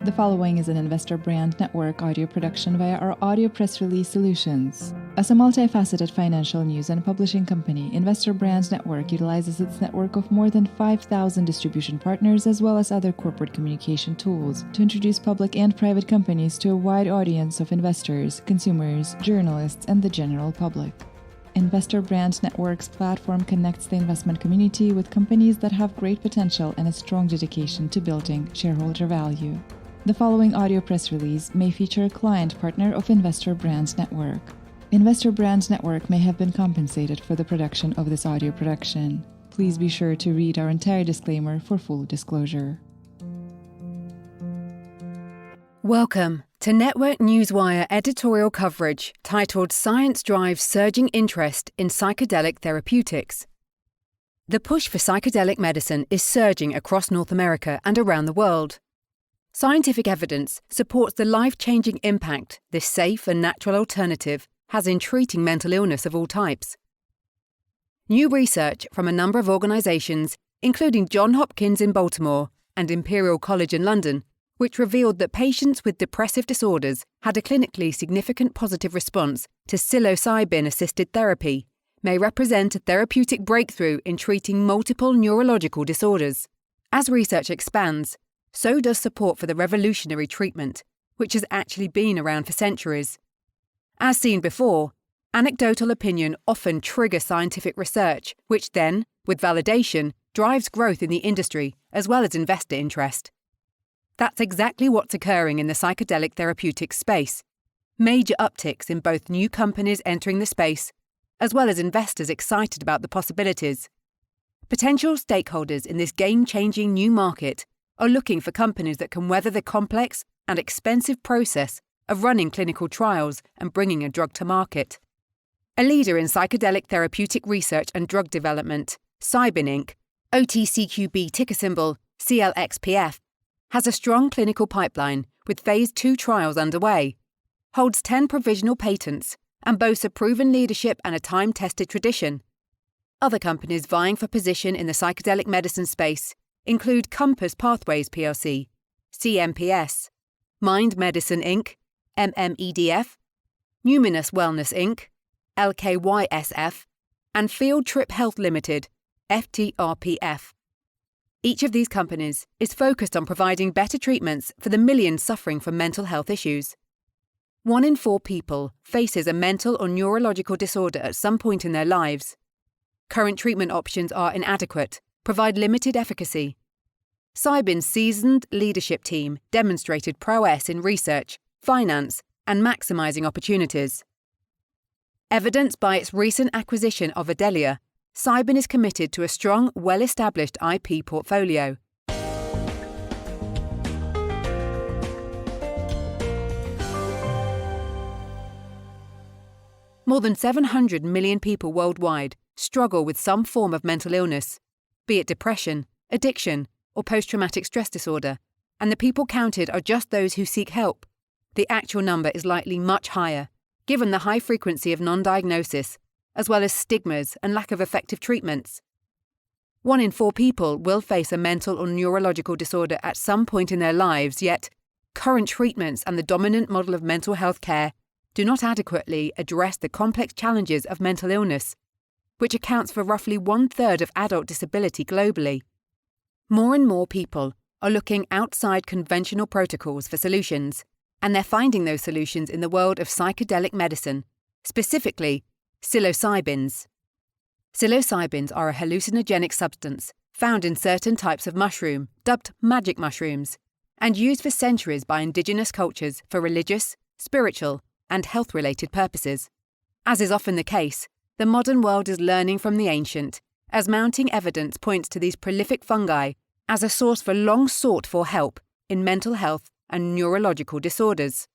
The following is an Investor Brand Network audio production via our audio press release solutions. As a multifaceted financial news and publishing company, Investor Brand Network utilizes its network of more than 5,000 distribution partners as well as other corporate communication tools to introduce public and private companies to a wide audience of investors, consumers, journalists, and the general public. Investor Brand Network's platform connects the investment community with companies that have great potential and a strong dedication to building shareholder value. The following audio press release may feature a client partner of Investor Brand Network. Investor Brand Network may have been compensated for the production of this audio production. Please be sure to read our entire disclaimer for full disclosure. Welcome to Network Newswire editorial coverage titled Science Drives Surging Interest in Psychedelic Therapeutics. The push for psychedelic medicine is surging across North America and around the world. Scientific evidence supports the life-changing impact this safe and natural alternative has in treating mental illness of all types. New research from a number of organisations, including Johns Hopkins in Baltimore and Imperial College in London, which revealed that patients with depressive disorders had a clinically significant positive response to psilocybin-assisted therapy, may represent a therapeutic breakthrough in treating multiple neurological disorders. As research expands, so does support for the revolutionary treatment, which has actually been around for centuries. As seen before, anecdotal opinion often triggers scientific research, which then, with validation, drives growth in the industry as well as investor interest. That's exactly what's occurring in the psychedelic therapeutics space. Major upticks in both new companies entering the space, as well as investors excited about the possibilities. Potential stakeholders in this game-changing new market are looking for companies that can weather the complex and expensive process of running clinical trials and bringing a drug to market. A leader in psychedelic therapeutic research and drug development, Cybin Inc, OTCQB ticker symbol CLXPF, has a strong clinical pipeline with Phase 2 trials underway, holds 10 provisional patents, and boasts a proven leadership and a time-tested tradition. Other companies vying for position in the psychedelic medicine space include COMPASS Pathways Plc, CMPS, Mind Medicine Inc, MMEDF, Numinus Wellness Inc, LKYSF, and Field Trip Health Ltd, FTRPF. Each of these companies is focused on providing better treatments for the millions suffering from mental health issues. 1 in 4 people faces a mental or neurological disorder at some point in their lives. Current treatment options are inadequate, provide limited efficacy. Cybin's seasoned leadership team demonstrated prowess in research, finance, and maximising opportunities. Evidenced by its recent acquisition of Adelia, Cybin is committed to a strong, well-established IP portfolio. More than 700 million people worldwide struggle with some form of mental illness, be it depression, addiction, or post-traumatic stress disorder, and the people counted are just those who seek help. The actual number is likely much higher, given the high frequency of non-diagnosis, as well as stigmas and lack of effective treatments. 1 in 4 people will face a mental or neurological disorder at some point in their lives, yet current treatments and the dominant model of mental health care do not adequately address the complex challenges of mental illness, which accounts for roughly 1/3 of adult disability globally. More and more people are looking outside conventional protocols for solutions, and they're finding those solutions in the world of psychedelic medicine, specifically psilocybins. Psilocybins are a hallucinogenic substance found in certain types of mushroom, dubbed magic mushrooms, and used for centuries by indigenous cultures for religious, spiritual, and health-related purposes. As is often the case, the modern world is learning from the ancient, as mounting evidence points to these prolific fungi as a source for long sought-for help in mental health and neurological disorders.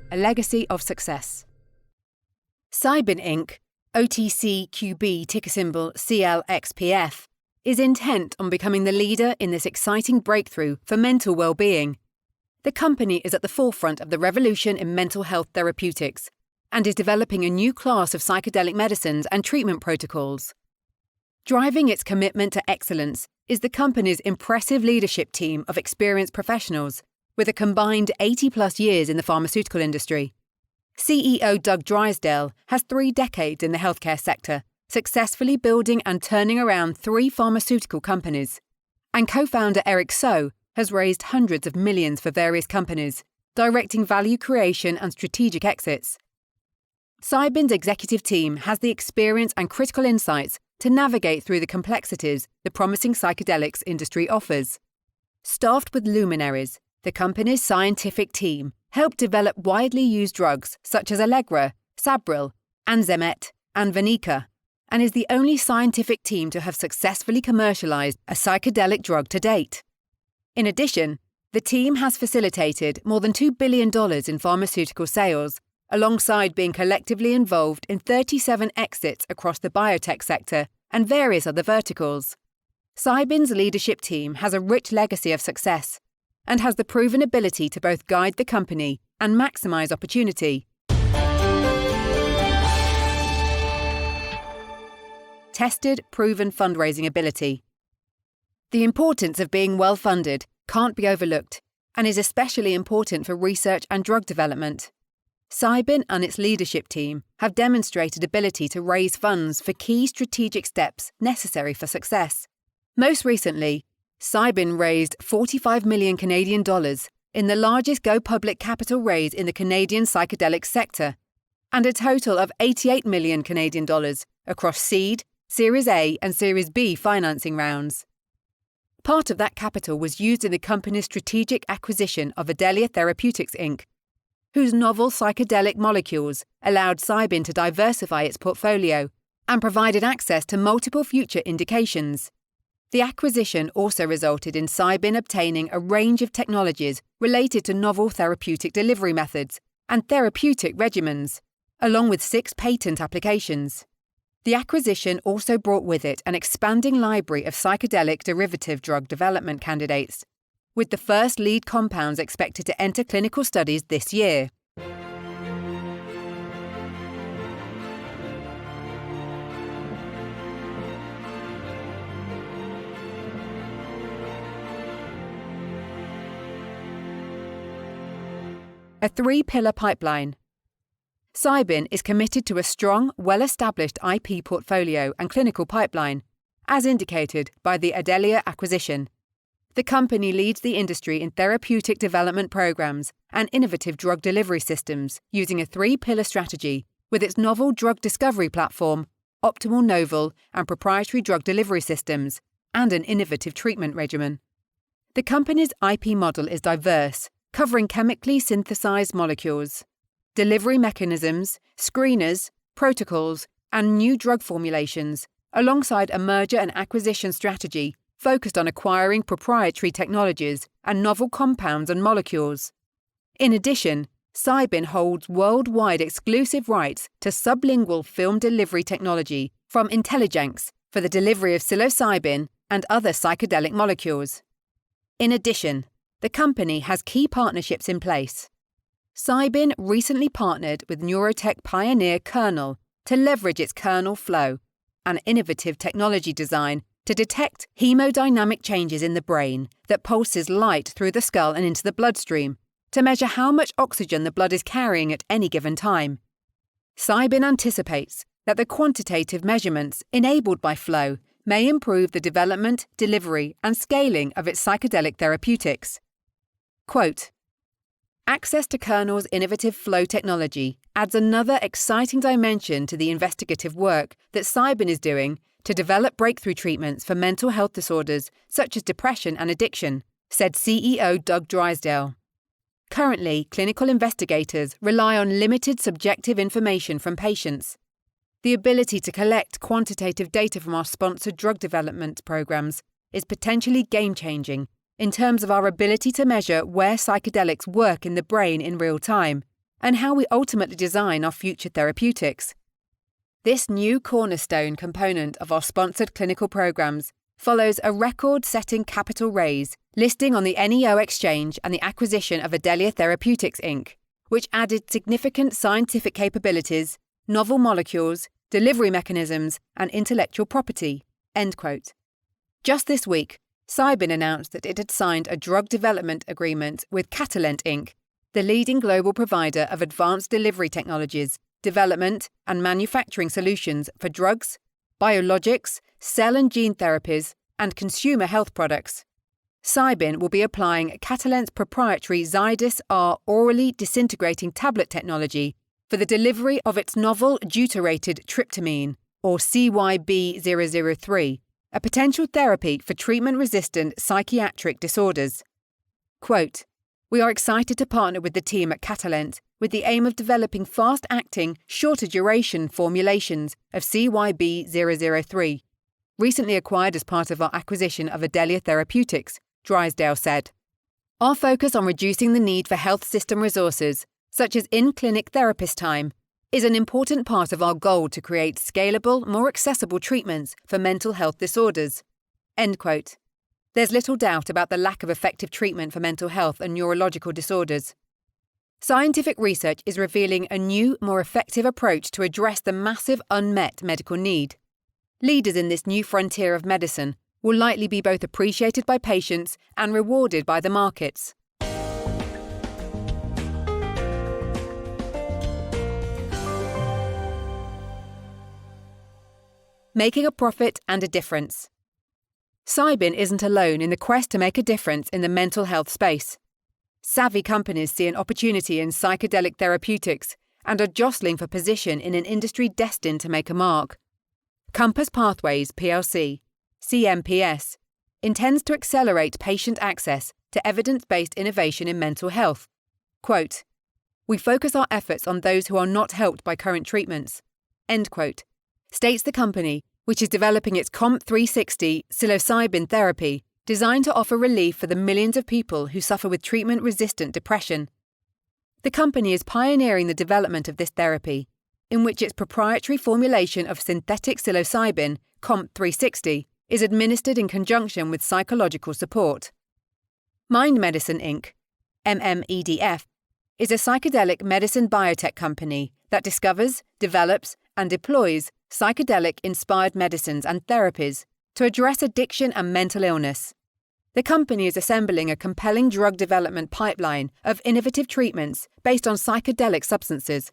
A legacy of success. Cybin Inc, OTCQB ticker symbol CLXPF, is intent on becoming the leader in this exciting breakthrough for mental well-being. The company is at the forefront of the revolution in mental health therapeutics, and is developing a new class of psychedelic medicines and treatment protocols. Driving its commitment to excellence is the company's impressive leadership team of experienced professionals with a combined 80-plus years in the pharmaceutical industry. CEO Doug Drysdale has 3 decades in the healthcare sector, successfully building and turning around 3 pharmaceutical companies. And co-founder Eric So has raised hundreds of millions for various companies, directing value creation and strategic exits. Cybin's executive team has the experience and critical insights to navigate through the complexities the promising psychedelics industry offers. Staffed with luminaries, the company's scientific team helped develop widely used drugs such as Allegra, Sabril, Anzemet, and Vanica, and is the only scientific team to have successfully commercialized a psychedelic drug to date. In addition, the team has facilitated more than $2 billion in pharmaceutical sales, alongside being collectively involved in 37 exits across the biotech sector and various other verticals. Cybin's leadership team has a rich legacy of success and has the proven ability to both guide the company and maximize opportunity. Tested, proven fundraising ability. The importance of being well-funded can't be overlooked and is especially important for research and drug development. Cybin and its leadership team have demonstrated ability to raise funds for key strategic steps necessary for success. Most recently, Cybin raised $45 million Canadian dollars in the largest go-public capital raise in the Canadian psychedelic sector, and a total of $88 million Canadian dollars across seed, Series A and Series B financing rounds. Part of that capital was used in the company's strategic acquisition of Adelia Therapeutics Inc., whose novel psychedelic molecules allowed Cybin to diversify its portfolio and provided access to multiple future indications. The acquisition also resulted in Cybin obtaining a range of technologies related to novel therapeutic delivery methods and therapeutic regimens, along with 6 patent applications. The acquisition also brought with it an expanding library of psychedelic derivative drug development candidates, with the first lead compounds expected to enter clinical studies this year. A 3-pillar pipeline. Cybin is committed to a strong, well-established IP portfolio and clinical pipeline, as indicated by the Adelia acquisition. The company leads the industry in therapeutic development programs and innovative drug delivery systems using a 3-pillar strategy with its novel drug discovery platform, optimal novel and proprietary drug delivery systems, and an innovative treatment regimen. The company's IP model is diverse, covering chemically synthesized molecules, delivery mechanisms, screeners, protocols, and new drug formulations, alongside a merger and acquisition strategy focused on acquiring proprietary technologies and novel compounds and molecules. In addition, Cybin holds worldwide exclusive rights to sublingual film delivery technology from Intelligenx for the delivery of psilocybin and other psychedelic molecules. In addition, the company has key partnerships in place. Cybin recently partnered with neurotech pioneer Kernel to leverage its kernel flow, an innovative technology design to detect hemodynamic changes in the brain that pulses light through the skull and into the bloodstream to measure how much oxygen the blood is carrying at any given time. Cybin anticipates that the quantitative measurements enabled by flow may improve the development, delivery, and scaling of its psychedelic therapeutics. Quote, "Access to Kernel's innovative flow technology adds another exciting dimension to the investigative work that Cybin is doing to develop breakthrough treatments for mental health disorders such as depression and addiction," said CEO Doug Drysdale. Currently, clinical investigators rely on limited subjective information from patients. The ability to collect quantitative data from our sponsored drug development programs is potentially game-changing in terms of our ability to measure where psychedelics work in the brain in real time and how we ultimately design our future therapeutics. This new cornerstone component of our sponsored clinical programs follows a record-setting capital raise, listing on the NEO exchange and the acquisition of Adelia Therapeutics Inc., which added significant scientific capabilities, novel molecules, delivery mechanisms, and intellectual property." End quote. Just this week, Cybin announced that it had signed a drug development agreement with Catalent Inc., the leading global provider of advanced delivery technologies, development and manufacturing solutions for drugs, biologics, cell and gene therapies, and consumer health products. Cybin will be applying Catalent's proprietary Zydis-R orally disintegrating tablet technology for the delivery of its novel deuterated tryptamine, or CYB003, a potential therapy for treatment-resistant psychiatric disorders. Quote, "We are excited to partner with the team at Catalent with the aim of developing fast-acting, shorter-duration formulations of CYB003, recently acquired as part of our acquisition of Adelia Therapeutics," Drysdale said. "Our focus on reducing the need for health system resources, such as in-clinic therapist time, is an important part of our goal to create scalable, more accessible treatments for mental health disorders." End quote. There's little doubt about the lack of effective treatment for mental health and neurological disorders. Scientific research is revealing a new, more effective approach to address the massive unmet medical need. Leaders in this new frontier of medicine will likely be both appreciated by patients and rewarded by the markets. Making a profit and a difference. Cybin isn't alone in the quest to make a difference in the mental health space. Savvy companies see an opportunity in psychedelic therapeutics and are jostling for position in an industry destined to make a mark. COMPASS Pathways Plc, CMPS, intends to accelerate patient access to evidence-based innovation in mental health. Quote, "We focus our efforts on those who are not helped by current treatments," end quote, states the company, which is developing its COMP360 psilocybin therapy, designed to offer relief for the millions of people who suffer with treatment-resistant depression. The company is pioneering the development of this therapy, in which its proprietary formulation of synthetic psilocybin, COMP360, is administered in conjunction with psychological support. Mind Medicine Inc., MMEDF, is a psychedelic medicine biotech company that discovers, develops, and deploys psychedelic-inspired medicines and therapies to address addiction and mental illness. The company is assembling a compelling drug development pipeline of innovative treatments based on psychedelic substances.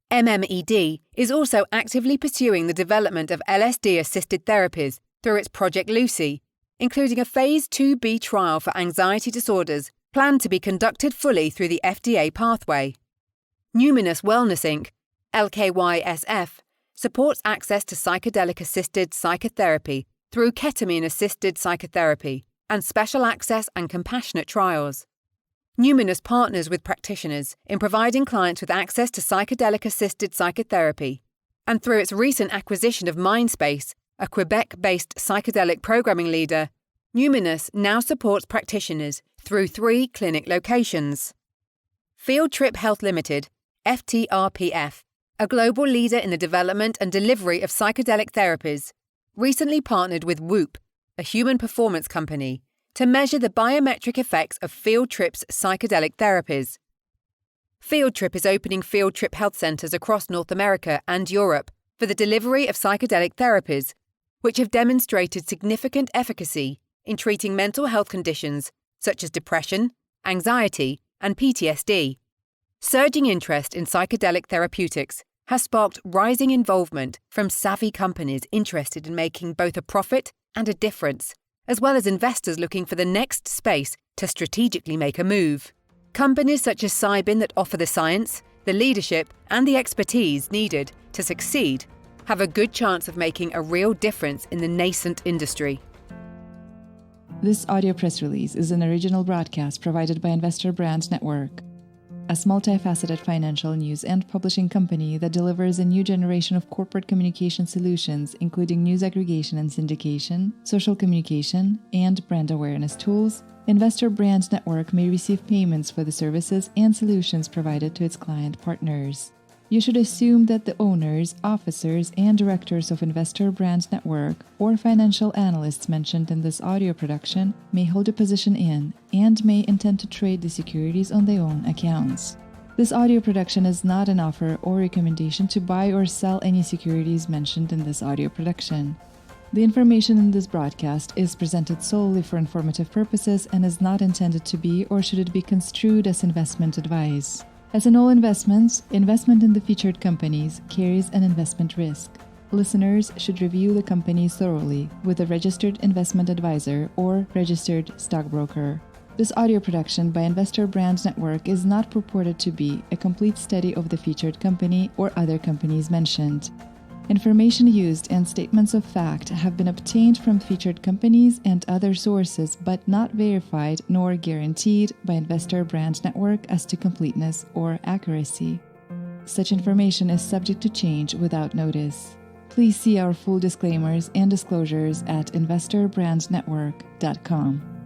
MMED is also actively pursuing the development of LSD-assisted therapies through its Project Lucy, including a Phase 2b trial for anxiety disorders planned to be conducted fully through the FDA pathway. Numinus Wellness Inc., LKYSF, supports access to psychedelic-assisted psychotherapy through ketamine-assisted psychotherapy and special access and compassionate trials. Numinus partners with practitioners in providing clients with access to psychedelic-assisted psychotherapy, and through its recent acquisition of Mindspace, a Quebec-based psychedelic programming leader, Numinus now supports practitioners through 3 clinic locations. Field Trip Health Ltd, FTRPF, a global leader in the development and delivery of psychedelic therapies, recently partnered with Whoop, a human performance company, to measure the biometric effects of Field Trip's psychedelic therapies. Field Trip is opening Field Trip health centres across North America and Europe for the delivery of psychedelic therapies, which have demonstrated significant efficacy in treating mental health conditions such as depression, anxiety, and PTSD. Surging interest in psychedelic therapeutics has sparked rising involvement from savvy companies interested in making both a profit and a difference, as well as investors looking for the next space to strategically make a move. Companies such as Cybin that offer the science, the leadership, and the expertise needed to succeed have a good chance of making a real difference in the nascent industry. This audio press release is an original broadcast provided by Investor Brand Network, a multifaceted financial news and publishing company that delivers a new generation of corporate communication solutions, including news aggregation and syndication, social communication, and brand awareness tools. Investor Brand Network may receive payments for the services and solutions provided to its client partners. You should assume that the owners, officers, and directors of Investor Brand Network or financial analysts mentioned in this audio production may hold a position in and may intend to trade the securities on their own accounts. This audio production is not an offer or recommendation to buy or sell any securities mentioned in this audio production. The information in this broadcast is presented solely for informative purposes and is not intended to be or should it be construed as investment advice. As in all investments, investment in the featured companies carries an investment risk. Listeners should review the companies thoroughly with a registered investment advisor or registered stockbroker. This audio production by Investor Brand Network is not purported to be a complete study of the featured company or other companies mentioned. Information used and statements of fact have been obtained from featured companies and other sources but not verified nor guaranteed by Investor Brand Network as to completeness or accuracy. Such information is subject to change without notice. Please see our full disclaimers and disclosures at investorbrandnetwork.com.